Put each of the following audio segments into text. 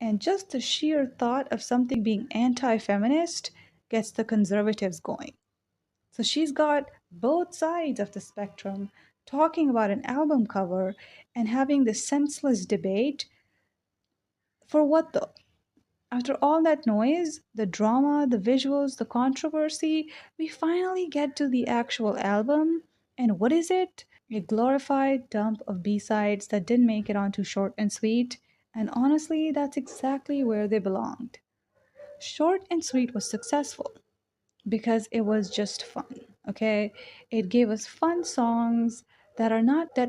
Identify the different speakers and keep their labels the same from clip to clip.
Speaker 1: And just the sheer thought of something being anti feminist gets the conservatives going. So she's got both sides of the spectrum talking about an album cover and having this senseless debate. For what though? After all that noise, the drama, the visuals, the controversy, we finally get to the actual album. And what is it? A glorified dump of B-sides that didn't make it onto short and sweet. And honestly, that's exactly where they belonged. Short and sweet was successful because it was just fun, okay? It gave us fun songs that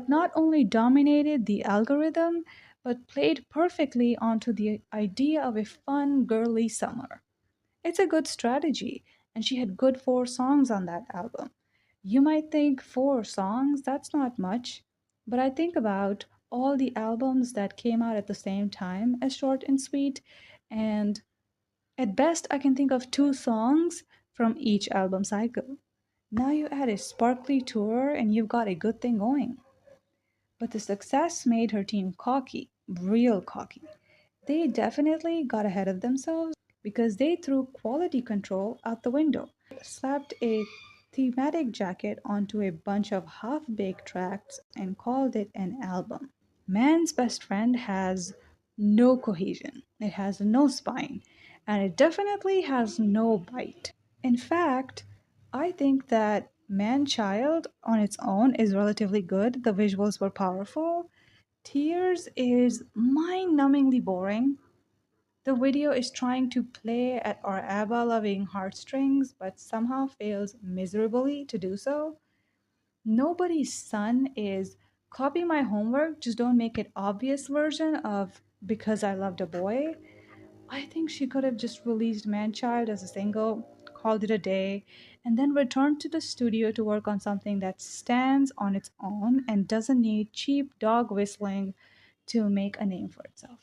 Speaker 1: not only dominated the algorithm but played perfectly onto the idea of a fun girly summer. It's a good strategy, and she had good 4 songs on that album. You might think 4 songs, that's not much, but I think about all the albums that came out at the same time as Short and Sweet, and at best, I can think of 2 songs from each album cycle. Now you add a sparkly tour and you've got a good thing going. But the success made her team cocky, real cocky. They definitely got ahead of themselves because they threw quality control out the window, slapped a thematic jacket onto a bunch of half baked tracks, and called it an album. Man's best friend has no cohesion, it has no spine, and it definitely has no bite. In fact, I think that Man Child on its own is relatively good. The visuals were powerful. Tears is mind numbingly boring. The video is trying to play at our ABBA loving heartstrings, but somehow fails miserably to do so. Nobody's son is copy my homework, just don't make it obvious version of because I loved a boy. I think she could have just released Manchild as a single, called it a day, and then returned to the studio to work on something that stands on its own and doesn't need cheap dog whistling to make a name for itself.